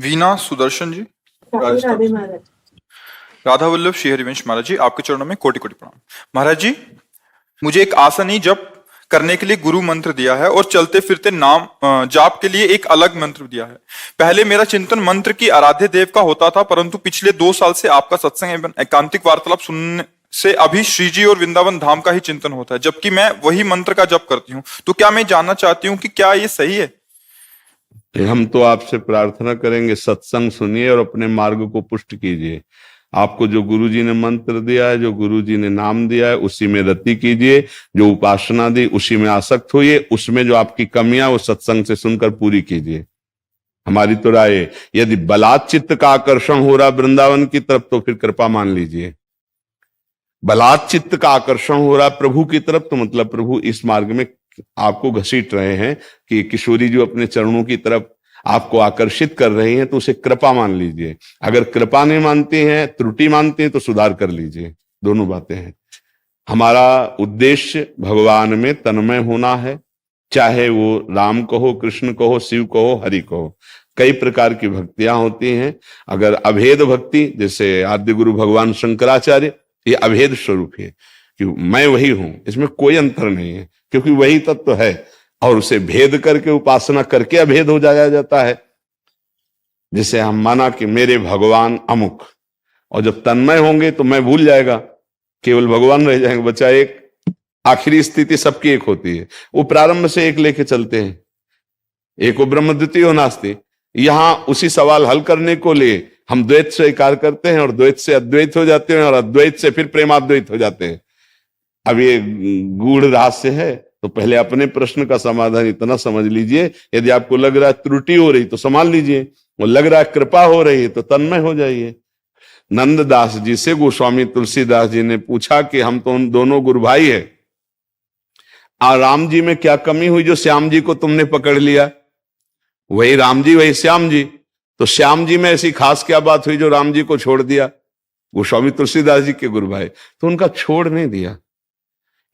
वीना सुदर्शन जी, राधे राजस्थान। महाराज। राधा वल्लभ श्री हरिवंश महाराज जी, आपके चरणों में कोटि कोटि प्रणाम। महाराज जी, मुझे एक आसनी जप करने के लिए गुरु मंत्र दिया है और चलते फिरते नाम जाप के लिए एक अलग मंत्र दिया है। पहले मेरा चिंतन मंत्र की आराध्य देव का होता था, परंतु पिछले 2 साल से आपका सत्संग एवं एकांतिक वार्तालाप सुनने से अभी श्री जी और वृंदावन धाम का ही चिंतन होता है, जबकि मैं वही मंत्र का जप करती हूँ। तो क्या मैं जानना चाहती हूँ कि क्या ये सही है? हम तो आपसे प्रार्थना करेंगे, सत्संग सुनिए और अपने मार्ग को पुष्ट कीजिए। आपको जो गुरुजी ने मंत्र दिया है, जो गुरुजी ने नाम दिया है, उसी में रति कीजिए। जो उपासना दी उसी में आसक्त होइए। उसमें जो आपकी कमियां वो सत्संग से सुनकर पूरी कीजिए। हमारी तो राय है, यदि बलात् चित्त का आकर्षण हो रहा वृंदावन की तरफ तो फिर कृपा मान लीजिए। बलात् चित्त का आकर्षण हो रहा प्रभु की तरफ तो मतलब प्रभु इस मार्ग में आपको घसीट रहे हैं कि किशोरी जो अपने चरणों की तरफ आपको आकर्षित कर रही हैं, तो उसे कृपा मान लीजिए। अगर कृपा नहीं मानते हैं, त्रुटि मानते हैं, तो सुधार कर लीजिए। दोनों बातें हैं। हमारा उद्देश्य भगवान में तन्मय होना है, चाहे वो राम कहो, कृष्ण कहो, शिव कहो, हरि कहो। कई प्रकार की भक्तियां होती हैं। अगर अभेद भक्ति, जैसे आद्य गुरु भगवान शंकराचार्य, ये अभेद स्वरूप है कि मैं वही हूं, इसमें कोई अंतर नहीं है, क्योंकि वही तत्व है। और उसे भेद करके उपासना करके अभेद हो जाया जाता है। जैसे हम माना कि मेरे भगवान अमुक, और जब तन्मय होंगे तो मैं भूल जाएगा, केवल भगवान रह जाएंगे। बच्चा एक आखिरी स्थिति सबकी एक होती है, वो प्रारंभ से एक लेके चलते हैं। एको ब्रह्म द्वितीयो नास्ति। यहां उसी सवाल हल करने को लिए हम द्वैत से स्वीकार करते हैं और द्वैत से अद्वैत हो जाते हैं और अद्वैत से फिर प्रेमाद्वैत हो जाते हैं। अब ये गूढ़ रहस्य है, तो पहले अपने प्रश्न का समाधान इतना समझ लीजिए। यदि आपको लग रहा है त्रुटि हो रही तो संभाल लीजिए, और लग रहा है कृपा हो रही है तो तन्मय हो जाइए। नंददास जी से गोस्वामी तुलसीदास जी ने पूछा कि हम तो उन दोनों गुरु भाई है, राम जी में क्या कमी हुई जो श्याम जी को तुमने पकड़ लिया? वही राम जी वही श्याम जी, तो श्याम जी में ऐसी खास क्या बात हुई जो राम जी को छोड़ दिया? गोस्वामी तुलसीदास जी के गुरु भाई, तो उनका छोड़ नहीं दिया।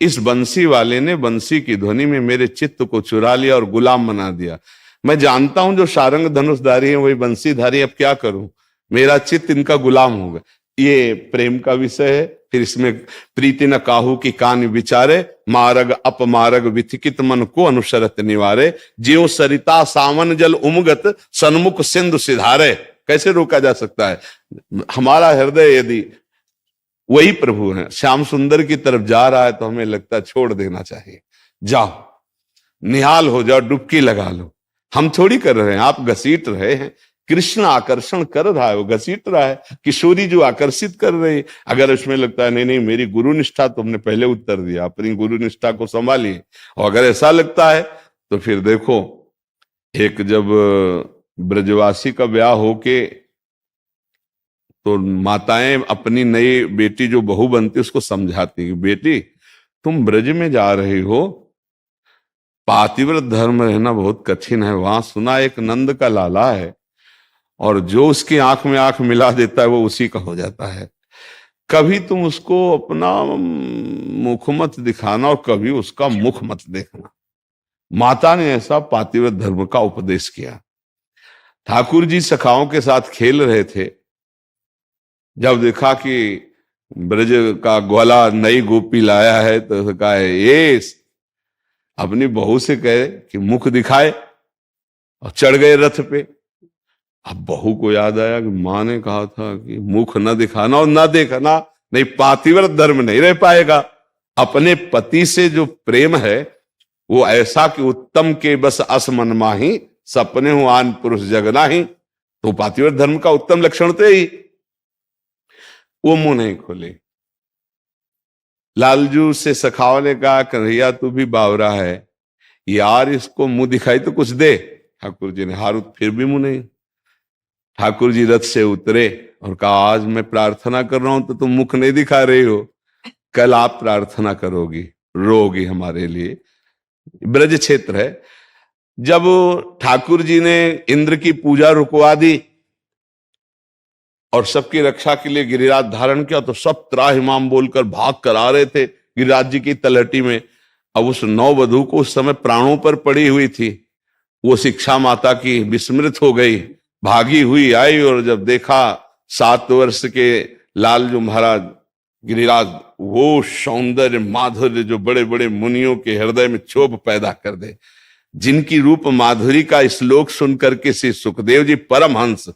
इस बंसी वाले ने बंसी की ध्वनि में मेरे चित्त को चुरा लिया और गुलाम बना दिया। मैं जानता हूं जो सारंग धनुषधारी है वही बंसीधारी, अब क्या करूं? मेरा चित्त इनका गुलाम हो गया। ये प्रेम का विषय है। फिर इसमें प्रीति न काहू की कान विचारे, मारग अपमारग विथिकित मन को अनुसरत निवारे, ज्यों सरिता सावन जल उमगत सन्मुख सिंधु सिधारे। कैसे रोका जा सकता है? हमारा हृदय यदि वही प्रभु है, श्याम सुंदर की तरफ जा रहा है, तो हमें लगता है छोड़ देना चाहिए। जाओ, निहाल हो जाओ, डुबकी लगा लो। हम थोड़ी कर रहे हैं, आप घसीट रहे हैं। कृष्ण आकर्षण कर रहा है, वो घसीट रहा है। किशोरी जो आकर्षित कर रही है, अगर उसमें लगता है नहीं नहीं मेरी गुरु निष्ठा, तो हमने पहले उत्तर दिया, अपनी गुरु निष्ठा को संभालिए। और अगर ऐसा लगता है तो फिर देखो, एक जब ब्रजवासी का ब्याह होके तो माताएं अपनी नई बेटी जो बहू बनती उसको समझाती, बेटी तुम ब्रज में जा रही हो, पातिव्रत धर्म रहना बहुत कठिन है। वहां सुना एक नंद का लाला है, और जो उसकी आंख में आंख मिला देता है वो उसी का हो जाता है। कभी तुम उसको अपना मुख मत दिखाना और कभी उसका मुख मत देखना। माता ने ऐसा पातिव्रत धर्म का उपदेश किया। ठाकुर जी सखाओं के साथ खेल रहे थे, जब देखा कि ब्रज का ग्वाला नई गोपी लाया है, तो कहा ये अपनी बहू से कहे कि मुख दिखाए, और चढ़ गए रथ पे। अब बहू को याद आया कि माँ ने कहा था कि मुख न दिखाना और न देखना, नहीं पातिव्रत धर्म नहीं रह पाएगा। अपने पति से जो प्रेम है वो ऐसा कि उत्तम के बस असमन माही, सपने हो आन पुरुष जगना ही, तो पातिव्रत धर्म का उत्तम लक्षण तो ही। वो मुंह नहीं खोले। लालजू से सखाओ ने कहा कन्हैया तू भी बावरा है यार, इसको मुंह दिखाई तो कुछ दे। ठाकुर जी ने हारुत फिर भी मुंह नहीं। ठाकुर जी रथ से उतरे और कहा आज मैं प्रार्थना कर रहा हूं तो तुम मुख नहीं दिखा रही हो, कल आप प्रार्थना करोगी, रोगी हमारे लिए। ब्रज क्षेत्र है। जब ठाकुर जी ने इंद्र की पूजा रुकवा दी और सबकी रक्षा के लिए गिरिराज धारण किया, तो सब त्राहिमाम बोलकर भाग कर आ रहे थे गिरिराज जी की तलहटी में। अब उस नववधू को उस समय प्राणों पर पड़ी हुई थी, वो शिक्षा माता की विस्मृत हो गई, भागी हुई आई और जब देखा 7 वर्ष के लालजू महाराज गिरिराज, वो सौंदर्य माधुर्य जो बड़े बड़े मुनियों के हृदय में क्षोभ पैदा कर दे, जिनकी रूप माधुरी का श्लोक सुन करके श्री सुखदेव जी परमहंस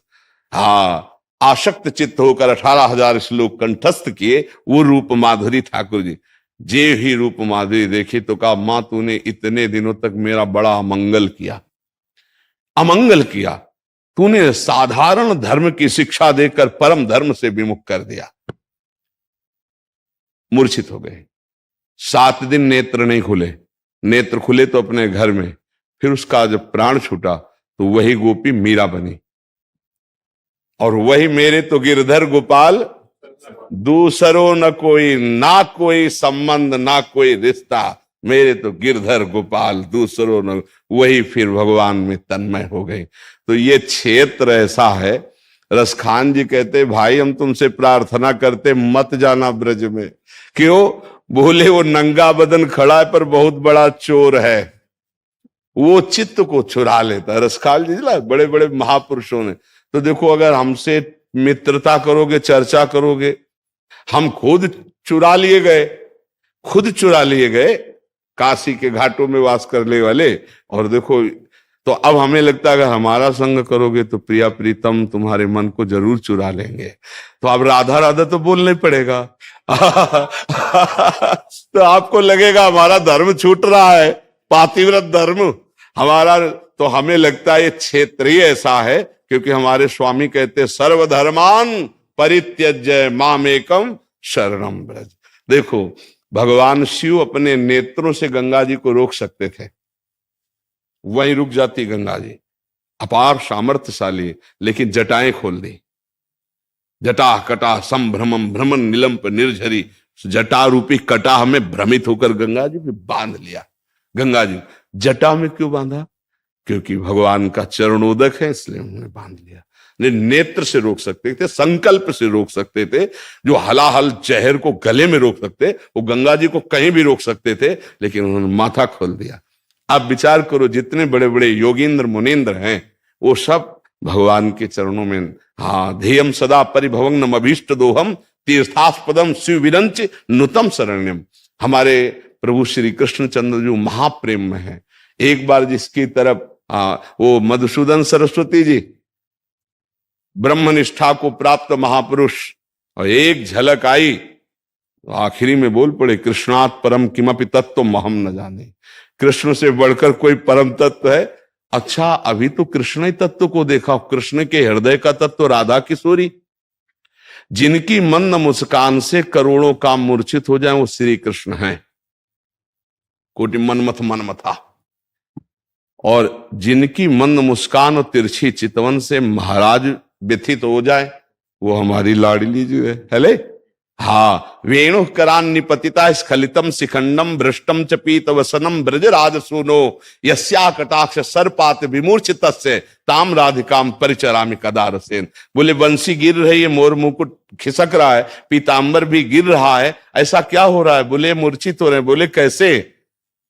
आसक्त चित्त होकर 18,000 श्लोक कंठस्थ किए, वो रूप माधुरी ठाकुर जी। जे ही रूप माधुरी देखी तो कहा, मां तूने इतने दिनों तक मेरा बड़ा अमंगल किया, अमंगल किया। तूने साधारण धर्म की शिक्षा देकर परम धर्म से विमुख कर दिया। मूर्छित हो गए। 7 दिन नेत्र नहीं खुले, नेत्र खुले तो अपने घर में। फिर उसका जब प्राण छूटा तो वही गोपी मीरा बनी, और वही मेरे तो गिरधर गोपाल दूसरो न कोई, ना कोई संबंध ना कोई रिश्ता, मेरे तो गिरधर गोपाल दूसरो न, वही फिर भगवान में तन्मय हो गए। तो ये क्षेत्र ऐसा है। रसखान जी कहते, भाई हम तुमसे प्रार्थना करते मत जाना ब्रज में। क्यों? बोले वो नंगा बदन खड़ा है पर बहुत बड़ा चोर है, वो चित्त को चुरा लेता है। रसखान जी बड़े बड़े महापुरुषों ने तो देखो, अगर हमसे मित्रता करोगे, चर्चा करोगे, हम खुद चुरा लिए गए, खुद चुरा लिए गए काशी के घाटों में वास करने वाले। और देखो, तो अब हमें लगता है अगर हमारा संग करोगे तो प्रिया प्रीतम तुम्हारे मन को जरूर चुरा लेंगे। तो अब राधा राधा तो बोलना ही पड़ेगा। तो आपको लगेगा हमारा धर्म छूट रहा है, पातिव्रत धर्म हमारा। तो हमें लगता है ये क्षेत्र ही ऐसा है, क्योंकि हमारे स्वामी कहते सर्वधर्मान परित्यज्य मामेकम शरणम ब्रज। देखो, भगवान शिव अपने नेत्रों से गंगा जी को रोक सकते थे, वहीं रुक जाती गंगा जी, अपार सामर्थ्यशाली, लेकिन जटाएं खोल दी। जटा कटा संभ्रमम भ्रमण निलंप निर्झरी, जटा रूपी कटा हमें भ्रमित होकर गंगा जी में बांध लिया। गंगा जी जटा में क्यों बांधा? क्योंकि भगवान का चरणोदक है, इसलिए उन्होंने बांध लिया। नेत्र से रोक सकते थे, संकल्प से रोक सकते थे, जो हलाहल जहर को गले में रोक सकते, वो गंगा जी को कहीं भी रोक सकते थे, लेकिन उन्होंने माथा खोल दिया। आप विचार करो, जितने बड़े बड़े योगींद्र मुनीन्द्र हैं वो सब भगवान के चरणों में, ध्येयम सदा परिभवग्नम अभीष्ट दोहम तीर्थास्पदम शिव विरंच नुतम शरण्यम। हमारे प्रभु श्री कृष्णचंद्र जो महाप्रेम में है, एक बार जिसकी तरफ वो मधुसूदन सरस्वती जी ब्रह्मनिष्ठा को प्राप्त महापुरुष, और एक झलक आई तो आखिरी में बोल पड़े, कृष्णात् परम किमपि तत्व महम न जाने। कृष्ण से बढ़कर कोई परम तत्व है? अच्छा, अभी तो कृष्ण ही तत्व को देखा, कृष्ण के हृदय का तत्व राधा किशोरी, जिनकी मंद मुस्कान से करोड़ों काम मूर्छित हो जाए, वो श्री कृष्ण हैं। कोटि मनमथ मनमथा। और जिनकी मंद मुस्कान और तिरछी चितवन से महाराज व्यथित हो जाए, वो हमारी लाडली जी है। हेले वेणु करान निपतिता स्खलितम शिखंडम भ्रष्टम च पीत वसनम ब्रजराज सुनो यस्या कटाक्ष सर्पात विमूर्छित ताम राधिकाम परिचरामि कदारसेन। बोले बंसी गिर रही है, मोर मुकुट खिसक रहा है, पीतांबर भी गिर रहा है, ऐसा क्या हो रहा है? बोले मूर्छित हो रहे हैं। बोले कैसे?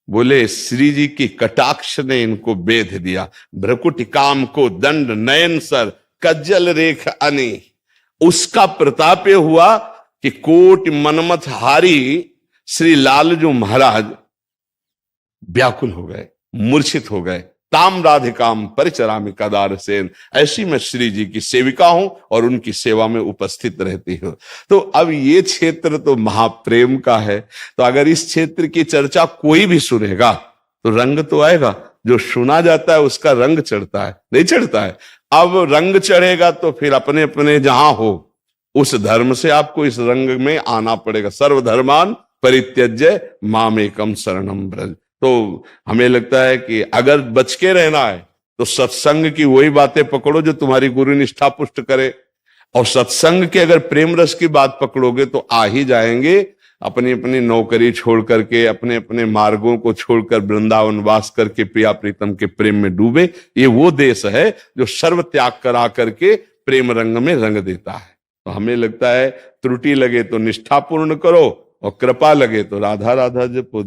बोले श्री जी की कटाक्ष ने इनको बेध दिया। भ्रकुटी काम को दंड नयन सर कज्जल रेख अनी, उसका प्रताप हुआ कि कोटि मनमथ हारी श्री लालजू महाराज व्याकुल हो गए, मूर्छित हो गए। ताम राधिकाम परिचरामि कदारसेन। ऐसी मैं श्री जी की सेविका हूं और उनकी सेवा में उपस्थित रहती हूं। तो अब ये क्षेत्र तो महाप्रेम का है, तो अगर इस क्षेत्र की चर्चा कोई भी सुनेगा तो रंग तो आएगा। जो सुना जाता है उसका रंग चढ़ता है, नहीं चढ़ता है? अब रंग चढ़ेगा तो फिर अपने अपने जहां हो उस धर्म से आपको इस रंग में आना पड़ेगा। सर्वधर्मान परित्यज्य मामेकम शरणम ब्रज। तो हमें लगता है कि अगर बच के रहना है तो सत्संग की वही बातें पकड़ो जो तुम्हारी गुरु निष्ठा पुष्ट करे, और सत्संग के अगर प्रेम रस की बात पकड़ोगे तो आ ही जाएंगे। अपनी अपनी नौकरी छोड़ करके, अपने अपने मार्गों को छोड़कर वृंदावन वास करके प्रिया प्रीतम के प्रेम में डूबे। ये वो देश है जो सर्व त्याग करा करके प्रेम रंग में रंग देता है। तो हमें लगता है त्रुटि लगे तो निष्ठापूर्ण करो, और कृपा लगे तो राधा राधा जपो।